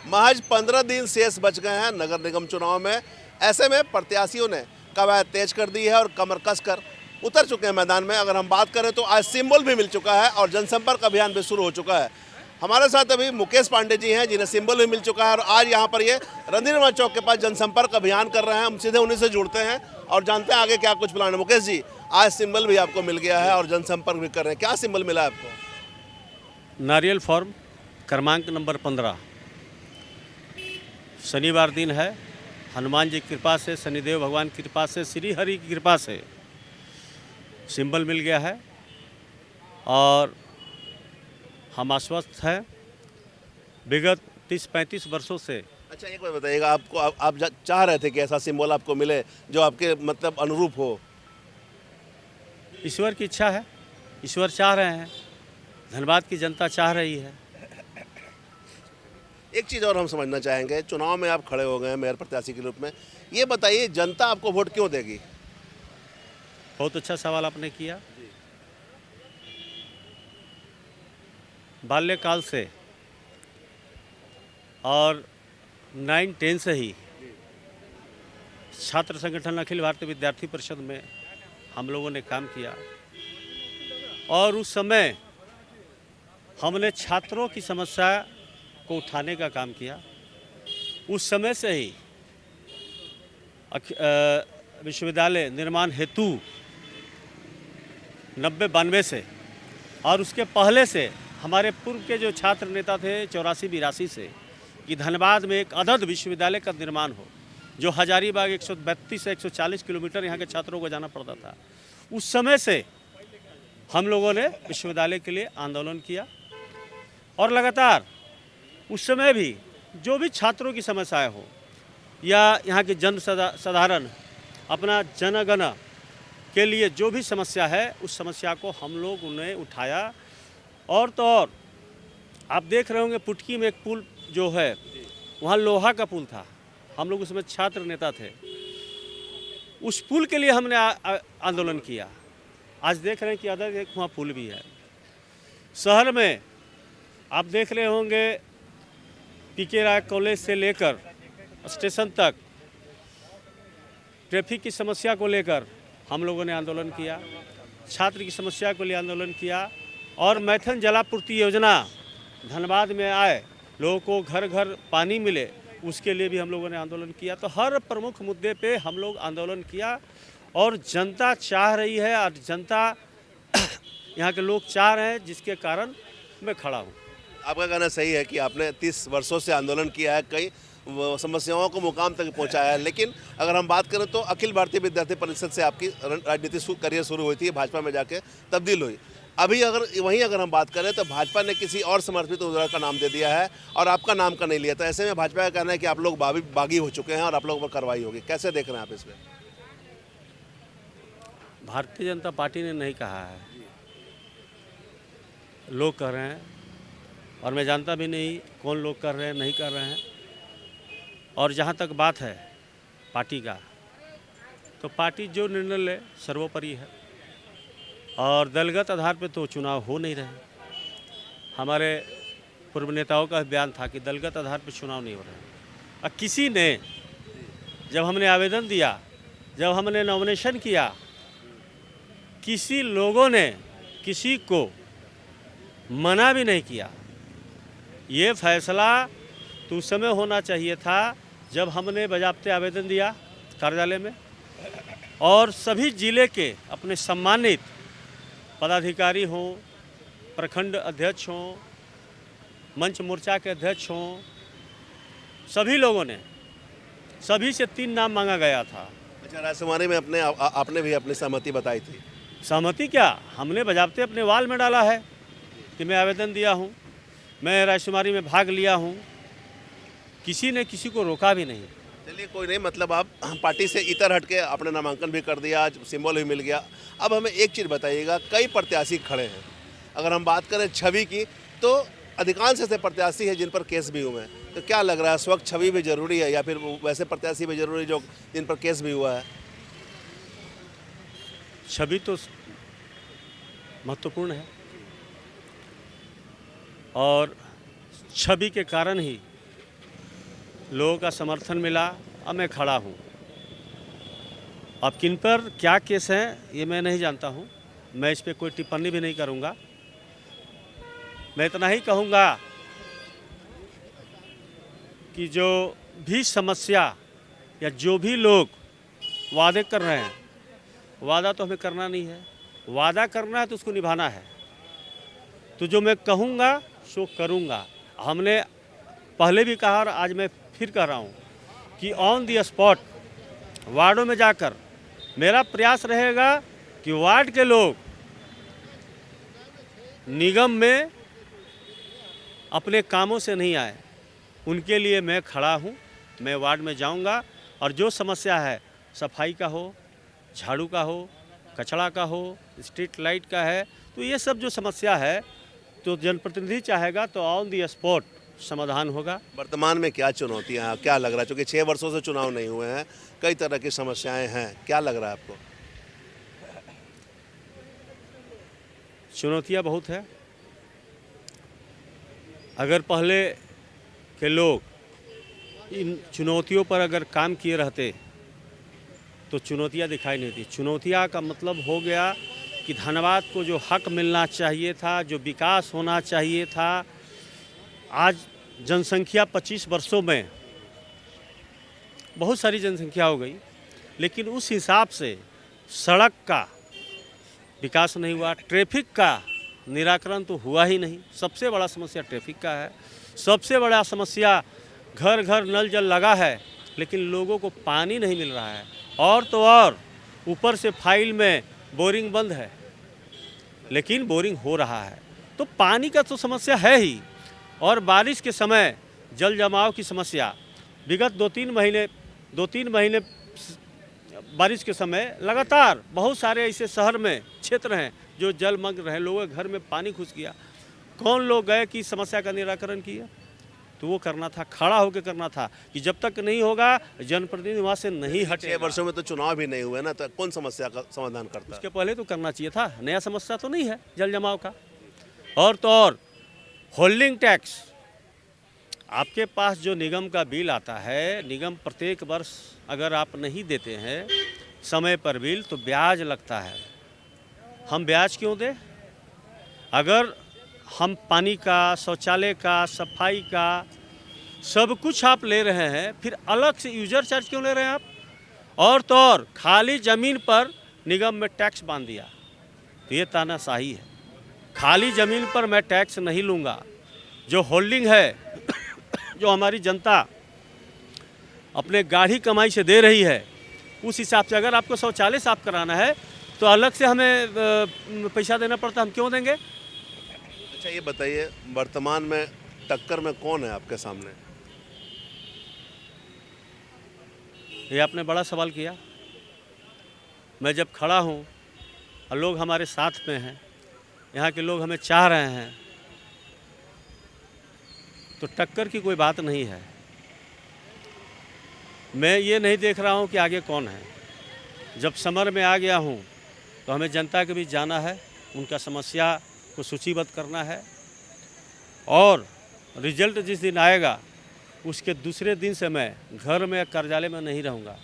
महज 15 दिन शेष बच गए हैं नगर निगम चुनाव में। ऐसे में प्रत्याशियों ने कवायद तेज कर दी है और कमर कसकर उतर चुके हैं मैदान में। अगर हम बात करें तो आज सिंबल भी मिल चुका है और जनसंपर्क अभियान भी शुरू हो चुका है। हमारे साथ अभी मुकेश पांडे जी हैं जिन्हें सिंबल भी मिल चुका है और आज यहाँ पर ये रंधिरवा चौक के पास जनसंपर्क अभियान कर रहे हैं। हम सीधे उन्हीं से जुड़ते हैं और जानते हैं आगे क्या कुछ प्लान है। मुकेश जी, आज सिंबल भी आपको मिल गया है और जनसंपर्क भी कर रहे हैं, क्या सिंबल मिला है आपको? नारियल फॉर्म क्रमांक नंबर 15। शनिवार दिन है, हनुमान जी की कृपा से, शनिदेव भगवान की कृपा से, श्री हरि की कृपा से सिंबल मिल गया है और हम आश्वस्त हैं। विगत 30-35 वर्षों से। अच्छा, एक बात बताइएगा, आपको आप चाह रहे थे कि ऐसा सिंबल आपको मिले जो आपके मतलब अनुरूप हो? ईश्वर की इच्छा है, ईश्वर चाह रहे हैं, धनबाद की जनता चाह रही है। एक चीज़ और हम समझना चाहेंगे, चुनाव में आप खड़े हो गए हैं मेयर प्रत्याशी के रूप में, ये बताइए जनता आपको वोट क्यों देगी? बहुत अच्छा सवाल आपने किया। बाल्यकाल से और 9-10 से ही छात्र संगठन अखिल भारतीय विद्यार्थी परिषद में हम लोगों ने काम किया और उस समय हमने छात्रों की समस्या को उठाने का काम किया। उस समय से ही विश्वविद्यालय निर्माण हेतु 90-92 से और उसके पहले से हमारे पूर्व के जो छात्र नेता थे 84-82 से कि धनबाद में एक अदद विश्वविद्यालय का निर्माण हो, जो हजारीबाग 132 से 140 किलोमीटर यहाँ के छात्रों को जाना पड़ता था। उस समय से हम लोगों ने विश्वविद्यालय के लिए आंदोलन किया और लगातार उस समय भी जो भी छात्रों की समस्याएं हो या यहाँ के जन साधारण अपना जनगण के लिए जो भी समस्या है, उस समस्या को हम लोग उन्हें उठाया। और तो और आप देख रहे होंगे पुटकी में एक पुल जो है, वहाँ लोहा का पुल था, हम लोग उसमें छात्र नेता थे, उस पुल के लिए हमने आंदोलन किया। आज देख रहे हैं कि अदर एक वहाँ पुल भी है। शहर में आप देख रहे होंगे पीके राय कॉलेज से लेकर स्टेशन तक ट्रैफिक की समस्या को लेकर हम लोगों ने आंदोलन किया, छात्र की समस्या को लिए आंदोलन किया और मैथन जलापूर्ति योजना धनबाद में आए, लोगों को घर घर पानी मिले, उसके लिए भी हम लोगों ने आंदोलन किया। तो हर प्रमुख मुद्दे पे हम लोग आंदोलन किया और जनता चाह रही है और जनता यहाँ के लोग चाह रहे हैं, जिसके कारण मैं खड़ा हूँ। आपका कहना सही है कि आपने 30 वर्षों से आंदोलन किया है, कई समस्याओं को मुकाम तक पहुंचाया है, लेकिन अगर हम बात करें तो अखिल भारतीय विद्यार्थी परिषद से आपकी राजनीतिक करियर शुरू हुई थी, भाजपा में जाके तब्दील हुई। अभी अगर हम बात करें तो भाजपा ने किसी और समर्पित उम्मीदवार का नाम दे दिया है और आपका नाम का नहीं लिया। तो ऐसे में भाजपा का कहना है कि आप लोग बागी हो चुके हैं और आप लोगों पर कार्रवाई होगी। कैसे देख रहे हैं आप इसमें? भारतीय जनता पार्टी ने नहीं कहा है, लोग कह रहे हैं और मैं जानता भी नहीं कौन लोग कर रहे हैं, नहीं कर रहे हैं। और जहाँ तक बात है पार्टी का, तो पार्टी जो निर्णय ले सर्वोपरि है और दलगत आधार पे तो चुनाव हो नहीं रहे। हमारे पूर्व नेताओं का बयान था कि दलगत आधार पे चुनाव नहीं हो रहे। और किसी ने जब हमने आवेदन दिया, जब हमने नॉमिनेशन किया, किसी लोगों ने किसी को मना भी नहीं किया। ये फैसला तो उस समय होना चाहिए था जब हमने बाज़ाब्ते आवेदन दिया कार्यालय में और सभी जिले के अपने सम्मानित पदाधिकारी हों, प्रखंड अध्यक्ष हों, मंच मोर्चा के अध्यक्ष हों, सभी लोगों ने, सभी से 3 नाम मांगा गया था। अच्छा, रायशुमारी में आपने भी अपनी सहमति बताई थी? सहमति क्या, हमने बाज़ाब्ते अपने वाल में डाला है कि मैं आवेदन दिया हूँ, मैं रायशुमारी में भाग लिया हूँ, किसी ने किसी को रोका भी नहीं। चलिए, कोई नहीं, मतलब आप पार्टी से इतर हट के अपने नामांकन भी कर दिया, आज सिंबल भी मिल गया। अब हमें एक चीज़ बताइएगा, कई प्रत्याशी खड़े हैं, अगर हम बात करें छवि की तो अधिकांश ऐसे प्रत्याशी हैं जिन पर केस भी हुए हैं। तो क्या लग रहा है, स्वच्छ छवि भी जरूरी है या फिर वैसे प्रत्याशी भी जरूरी जो जिन पर केस भी हुआ है? छवि तो महत्वपूर्ण है। और छवि के कारण ही लोगों का समर्थन मिला। अब मैं खड़ा हूँ। अब किन पर क्या केस है ये मैं नहीं जानता हूँ, मैं इस पर कोई टिप्पणी भी नहीं करूँगा। मैं इतना ही कहूँगा कि जो भी समस्या या जो भी लोग वादे कर रहे हैं, वादा तो हमें करना नहीं है, वादा करना है तो उसको निभाना है। तो जो मैं कहूँगा सो करूँगा। हमने पहले भी कहा और आज मैं फिर कह रहा हूँ कि ऑन दी स्पॉट वार्डों में जाकर मेरा प्रयास रहेगा कि वार्ड के लोग निगम में अपने कामों से नहीं आए, उनके लिए मैं खड़ा हूँ। मैं वार्ड में जाऊँगा और जो समस्या है, सफाई का हो, झाड़ू का हो, कचरा का हो, स्ट्रीट लाइट का है, तो ये सब जो समस्या है तो जनप्रतिनिधि चाहेगा तो ऑन दी स्पॉट समाधान होगा। वर्तमान में क्या चुनौतियां हैं, क्या लग रहा है? क्योंकि 6 वर्षों से चुनाव नहीं हुए हैं, कई तरह की समस्याएं हैं, क्या लग रहा है आपको? चुनौतियाँ बहुत है। अगर पहले के लोग इन चुनौतियों पर अगर काम किए रहते तो चुनौतियाँ दिखाई नहीं दी। चुनौतियाँ का मतलब हो गया कि धनबाद को जो हक मिलना चाहिए था, जो विकास होना चाहिए था, आज जनसंख्या 25 वर्षों में बहुत सारी जनसंख्या हो गई, लेकिन उस हिसाब से सड़क का विकास नहीं हुआ, ट्रैफिक का निराकरण तो हुआ ही नहीं। सबसे बड़ा समस्या ट्रैफिक का है। सबसे बड़ा समस्या घर घर नल जल लगा है, लेकिन लोगों को पानी नहीं मिल रहा है। और तो और ऊपर से फाइल में बोरिंग बंद है, लेकिन बोरिंग हो रहा है। तो पानी का तो समस्या है ही, और बारिश के समय जल जमाव की समस्या। विगत 2-3 महीने बारिश के समय लगातार बहुत सारे ऐसे शहर में क्षेत्र हैं जो जलमग्न रहे, लोगों के घर में पानी घुस गया। कौन लोग गए कि समस्या का निराकरण किया? तो वो करना था, खड़ा होकर करना था कि जब तक नहीं होगा जनप्रतिनिधि वहाँ से नहीं हटे। 6 वर्षों में तो चुनाव भी नहीं हुए ना, तो कौन समस्या का समाधान करता है? उसके पहले तो करना चाहिए था। नया समस्या तो नहीं है जल जमाव का। और तो और होल्डिंग टैक्स, आपके पास जो निगम का बिल आता है, निगम प्रत्येक वर्ष अगर आप नहीं देते हैं समय पर बिल तो ब्याज लगता है। हम ब्याज क्यों दें? अगर हम पानी का, शौचालय का, सफाई का सब कुछ आप ले रहे हैं, फिर अलग से यूजर चार्ज क्यों ले रहे हैं आप? और तो और खाली ज़मीन पर निगम में टैक्स बांध दिया, तो ये तानाशाही है। खाली ज़मीन पर मैं टैक्स नहीं लूँगा। जो होल्डिंग है जो हमारी जनता अपने गाढ़ी कमाई से दे रही है, उस हिसाब से अगर आपको शौचालय साफ कराना है तो अलग से हमें पैसा देना पड़ता, हम क्यों देंगे? अच्छा ये बताइए, वर्तमान में टक्कर में कौन है आपके सामने? ये आपने बड़ा सवाल किया। मैं जब खड़ा हूँ और लोग हमारे साथ में हैं, यहाँ के लोग हमें चाह रहे हैं, तो टक्कर की कोई बात नहीं है। मैं ये नहीं देख रहा हूँ कि आगे कौन है। जब समर में आ गया हूँ तो हमें जनता के बीच जाना है, उनका समस्या को सूचीबद्ध करना है, और रिजल्ट जिस दिन आएगा उसके दूसरे दिन से मैं घर में या कार्यालय में नहीं रहूँगा।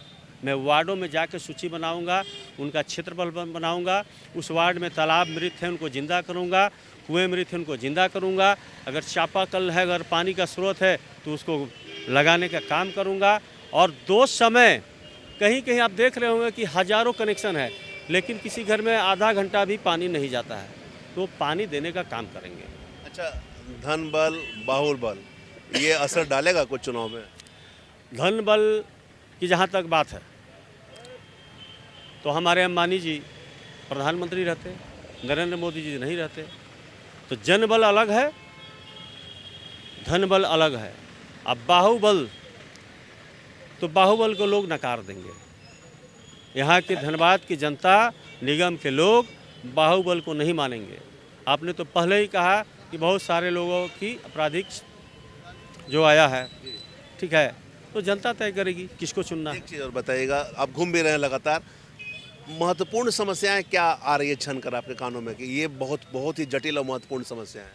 मैं वार्डों में जाकर सूची बनाऊँगा, उनका क्षेत्रफल बनाऊँगा। उस वार्ड में तालाब मृत है उनको जिंदा करूँगा, कुएँ मृत है उनको जिंदा करूँगा। अगर चापाकल है, अगर पानी का स्रोत है तो उसको लगाने का काम करूँगा। और 2 समय कहीं कहीं आप देख रहे होंगे कि हज़ारों कनेक्शन है, लेकिन किसी घर में आधा घंटा भी पानी नहीं जाता है, तो पानी देने का काम करेंगे। अच्छा, धन बल बाहुबल ये असर डालेगा कुछ चुनाव में? धन बल की जहाँ तक बात है तो हमारे अंबानी जी प्रधानमंत्री रहते, नरेंद्र मोदी जी नहीं रहते। तो जन बल अलग है, धन बल अलग है। अब बाहुबल, तो बाहुबल को लोग नकार देंगे। यहाँ के धनबाद की जनता, निगम के लोग बाहुबल को नहीं मानेंगे। आपने तो पहले ही कहा कि बहुत सारे लोगों की आपराधिक जो आया है, ठीक है, तो जनता तय करेगी किसको चुनना है। एक चीज़ और बताइएगा, आप घूम भी रहे हैं लगातार, महत्वपूर्ण समस्याएं क्या आ रही है छन कर आपके कानों में कि ये बहुत बहुत ही जटिल और महत्वपूर्ण समस्या है?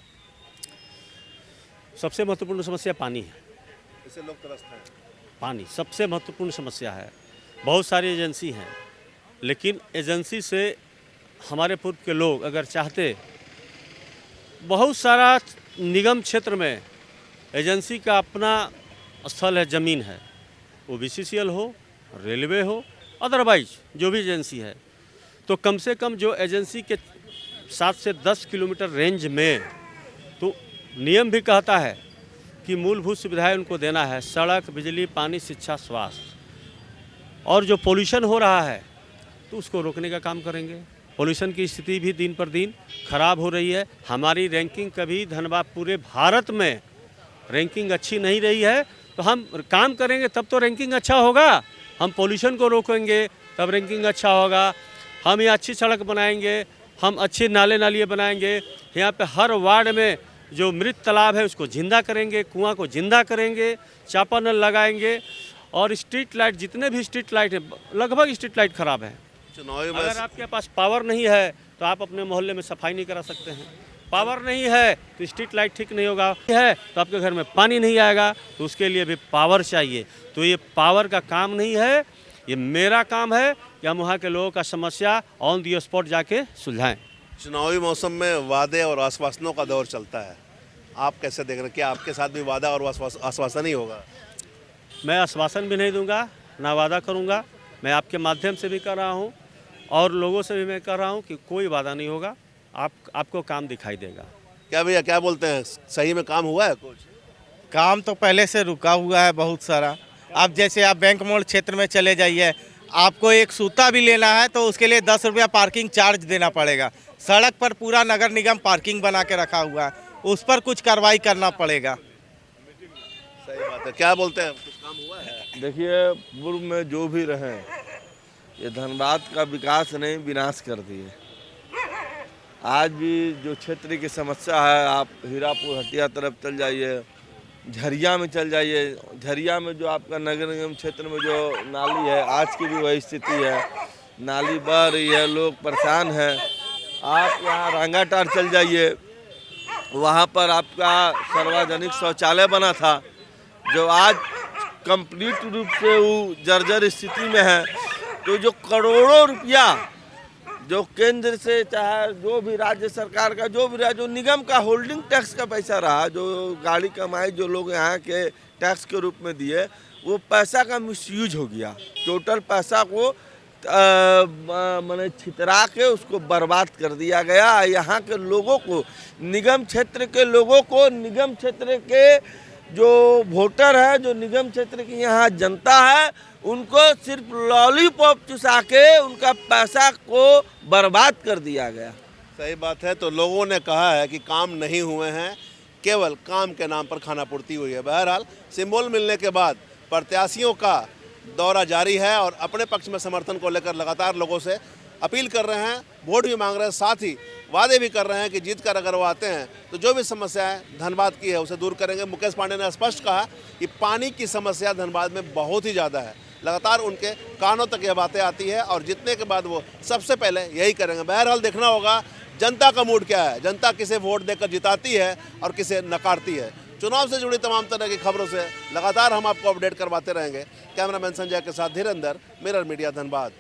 सबसे महत्वपूर्ण समस्या पानी है। इससे लोग त्रस्त हैं। पानी सबसे महत्वपूर्ण समस्या है। बहुत सारी एजेंसी हैं, लेकिन एजेंसी से हमारे पूर्व के लोग अगर चाहते, बहुत सारा निगम क्षेत्र में एजेंसी का अपना स्थल है, ज़मीन है, वो BCCL हो, रेलवे हो, अदरवाइज जो भी एजेंसी है, तो कम से कम जो एजेंसी के 7 से 10 किलोमीटर रेंज में, तो नियम भी कहता है कि मूलभूत सुविधाएं उनको देना है, सड़क, बिजली, पानी, शिक्षा, स्वास्थ्य। और जो पोल्यूशन हो रहा है तो उसको रोकने का काम करेंगे। पोल्यूशन की स्थिति भी दिन पर दिन खराब हो रही है। हमारी रैंकिंग कभी धनबाद पूरे भारत में रैंकिंग अच्छी नहीं रही है, तो हम काम करेंगे तब तो रैंकिंग अच्छा होगा। हम पोल्यूशन को रोकेंगे तब रैंकिंग अच्छा होगा। हम यहाँ अच्छी सड़क बनाएंगे, हम अच्छे नाले नालियाँ बनाएंगे, यहाँ पे हर वार्ड में जो मृत तालाब है उसको जिंदा करेंगे, कुआं को जिंदा करेंगे, चापानल लगाएंगे। और स्ट्रीट लाइट, जितने भी स्ट्रीट लाइट है, लगभग स्ट्रीट लाइट खराब है। चुनावी अगर आपके पास पावर नहीं है तो आप अपने मोहल्ले में सफाई नहीं करा सकते हैं। पावर नहीं है तो स्ट्रीट लाइट ठीक नहीं होगा, है तो आपके घर में पानी नहीं आएगा, तो उसके लिए भी पावर चाहिए। तो ये पावर का काम नहीं है, ये मेरा काम है कि हम वहाँ के लोगों का समस्या ऑन दी स्पॉट जाके सुलझाएं। चुनावी मौसम में वादे और आश्वासनों का दौर चलता है, आप कैसे देख रहे हैं? क्या आपके साथ भी वादा और आश्वासन ही होगा? मैं आश्वासन भी नहीं दूंगा, ना वादा करूंगा। मैं आपके माध्यम से भी कर रहा हूं और लोगों से भी मैं कर रहा हूं कि कोई वादा नहीं होगा, आपको काम दिखाई देगा। क्या भैया, क्या बोलते हैं, सही में काम हुआ है कुछ? काम तो पहले से रुका हुआ है बहुत सारा। अब जैसे आप बैंक मोड़ क्षेत्र में चले जाइए, आपको एक सूता भी लेना है तो उसके लिए 10 रुपया पार्किंग चार्ज देना पड़ेगा। सड़क पर पूरा नगर निगम पार्किंग बना के रखा हुआ है, उस पर कुछ कार्रवाई करना पड़ेगा। सही बात है। क्या बोलते हैं, कुछ काम हुआ है? देखिए, पूर्व में जो भी रहे, ये धनबाद का विकास नहीं, विनाश कर दिए। आज भी जो क्षेत्र की समस्या है, आप हीरापुर हटिया तरफ चल जाइए, झरिया में चल जाइए, झरिया में जो आपका नगर निगम क्षेत्र में जो नाली है, आज की भी वही स्थिति है। नाली बह रही है, लोग परेशान हैं। आप यहाँ रांगाटार चल जाइए, वहाँ पर आपका सार्वजनिक शौचालय बना था, जो आज कंप्लीट रूप से वो जर्जर स्थिति में है। तो जो करोड़ों रुपया जो केंद्र से, चाहे जो भी राज्य सरकार का, जो भी रहा, जो निगम का होल्डिंग टैक्स का पैसा रहा, जो गाड़ी कमाई जो लोग यहाँ के टैक्स के रूप में दिए, वो पैसा का मिसयूज हो गया। टोटल पैसा को मैंने छितरा के उसको बर्बाद कर दिया गया। यहाँ के लोगों को, निगम क्षेत्र के लोगों को, निगम क्षेत्र के जो वोटर है, जो निगम क्षेत्र की यहाँ जनता है, उनको सिर्फ लॉलीपॉप चुसा के उनका पैसा को बर्बाद कर दिया गया। सही बात है। तो लोगों ने कहा है कि काम नहीं हुए हैं, केवल काम के नाम पर खाना पूर्ति हुई है। बहरहाल सिंबल मिलने के बाद प्रत्याशियों का दौरा जारी है और अपने पक्ष में समर्थन को लेकर लगातार लोगों से अपील कर रहे हैं, वोट भी मांग रहे हैं, साथ ही वादे भी कर रहे हैं कि जीत कर अगर वो आते हैं तो जो भी समस्याएं धनबाद की है उसे दूर करेंगे। मुकेश पांडे ने स्पष्ट कहा कि पानी की समस्या धनबाद में बहुत ही ज़्यादा है। लगातार उनके कानों तक ये बातें आती है और जीतने के बाद वो सबसे पहले यही करेंगे। बहरहाल देखना होगा जनता का मूड क्या है, जनता किसे वोट देकर जिताती है और किसे नकारती है। चुनाव से जुड़ी तमाम तरह की खबरों से लगातार हम आपको अपडेट करवाते रहेंगे। कैमरामैन संजय के साथ धीरेंद्र, मिरर मीडिया, धनबाद।